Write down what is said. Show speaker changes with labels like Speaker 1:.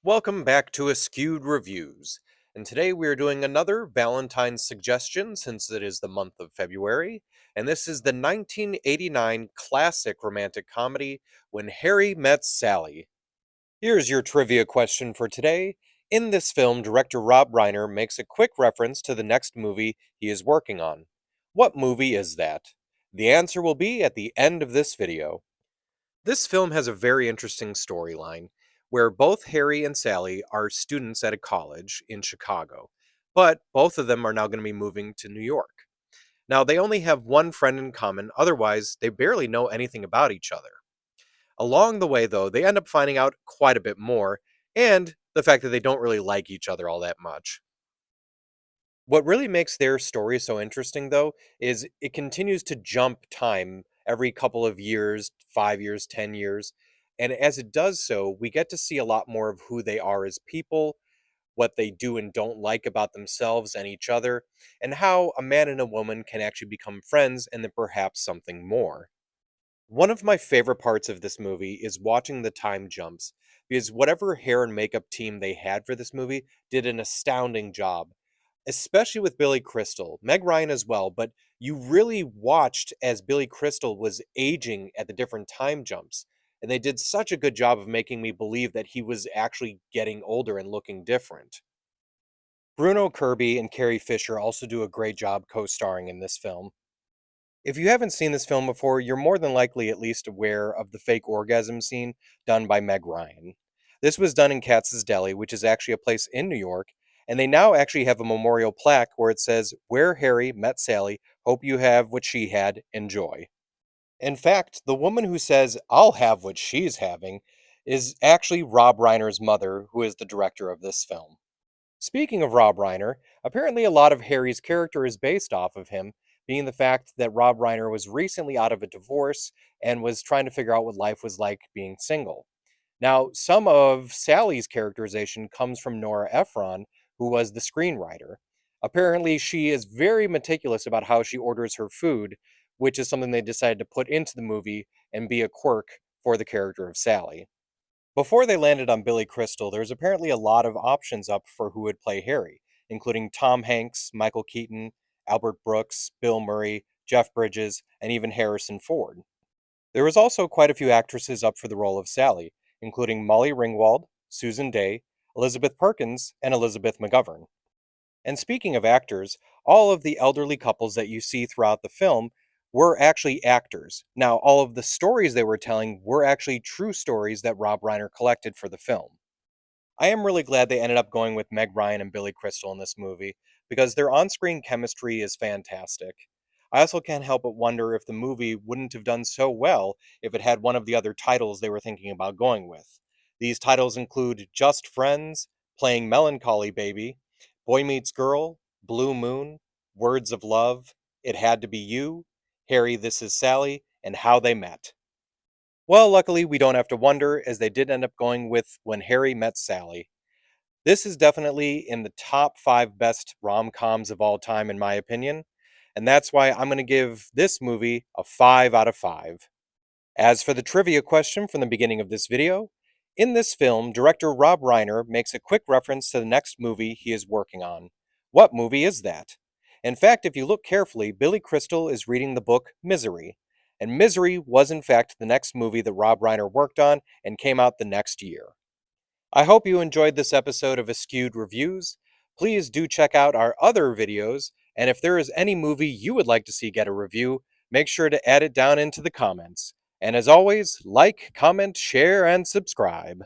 Speaker 1: Welcome back to Askewed Reviews, and today we are doing another Valentine's suggestion since it is the month of February, and this is the 1989 classic romantic comedy When Harry Met Sally. Here's your trivia question for today. In this film, director Rob Reiner makes a quick reference to the next movie he is working on. What movie is that? The answer will be at the end of this video. This film has a very interesting storyline where both Harry and Sally are students at a college in Chicago, but both of them are now going to be moving to New York. Now, they only have one friend in common, otherwise, they barely know anything about each other. Along the way, though, they end up finding out quite a bit more, and the fact that they don't really like each other all that much. What really makes their story so interesting, though, is it continues to jump time every couple of years, 5 years, 10 years. And as it does so, we get to see a lot more of who they are as people, what they do and don't like about themselves and each other, and how a man and a woman can actually become friends and then perhaps something more. One of my favorite parts of this movie is watching the time jumps, because whatever hair and makeup team they had for this movie did an astounding job, especially with Billy Crystal, Meg Ryan as well, but you really watched as Billy Crystal was aging at the different time jumps. And they did such a good job of making me believe that he was actually getting older and looking different. Bruno Kirby and Carrie Fisher also do a great job co-starring in this film. If you haven't seen this film before, you're more than likely at least aware of the fake orgasm scene done by Meg Ryan. This was done in Katz's Deli, which is actually a place in New York, and they now actually have a memorial plaque where it says, "Where Harry Met Sally, hope you have what she had, enjoy." In fact, the woman who says, "I'll have what she's having," is actually Rob Reiner's mother, who is the director of this film. Speaking of Rob Reiner, apparently a lot of Harry's character is based off of him, being the fact that Rob Reiner was recently out of a divorce and was trying to figure out what life was like being single. Now, some of Sally's characterization comes from Nora Ephron, who was the screenwriter. Apparently, she is very meticulous about how she orders her food, which is something they decided to put into the movie and be a quirk for the character of Sally. Before they landed on Billy Crystal, there was apparently a lot of options up for who would play Harry, including Tom Hanks, Michael Keaton, Albert Brooks, Bill Murray, Jeff Bridges, and even Harrison Ford. There was also quite a few actresses up for the role of Sally, including Molly Ringwald, Susan Day, Elizabeth Perkins, and Elizabeth McGovern. And speaking of actors, all of the elderly couples that you see throughout the film were actually actors. Now, all of the stories they were telling were actually true stories that Rob Reiner collected for the film. I am really glad they ended up going with Meg Ryan and Billy Crystal in this movie because their on screen chemistry is fantastic. I also can't help but wonder if the movie wouldn't have done so well if it had one of the other titles they were thinking about going with. These titles include Just Friends, Playing Melancholy Baby, Boy Meets Girl, Blue Moon, Words of Love, It Had to Be You, Harry, This Is Sally, and How They Met. Well, luckily, we don't have to wonder, as they did end up going with When Harry Met Sally. This is definitely in the top 5 best rom-coms of all time, in my opinion, and that's why I'm going to give this movie a 5 out of 5. As for the trivia question from the beginning of this video, in this film, director Rob Reiner makes a quick reference to the next movie he is working on. What movie is that? In fact, if you look carefully, Billy Crystal is reading the book Misery, and Misery was in fact the next movie that Rob Reiner worked on and came out the next year. I hope you enjoyed this episode of Askewed Reviews. Please do check out our other videos, and if there is any movie you would like to see get a review, make sure to add it down into the comments. And as always, like, comment, share, and subscribe.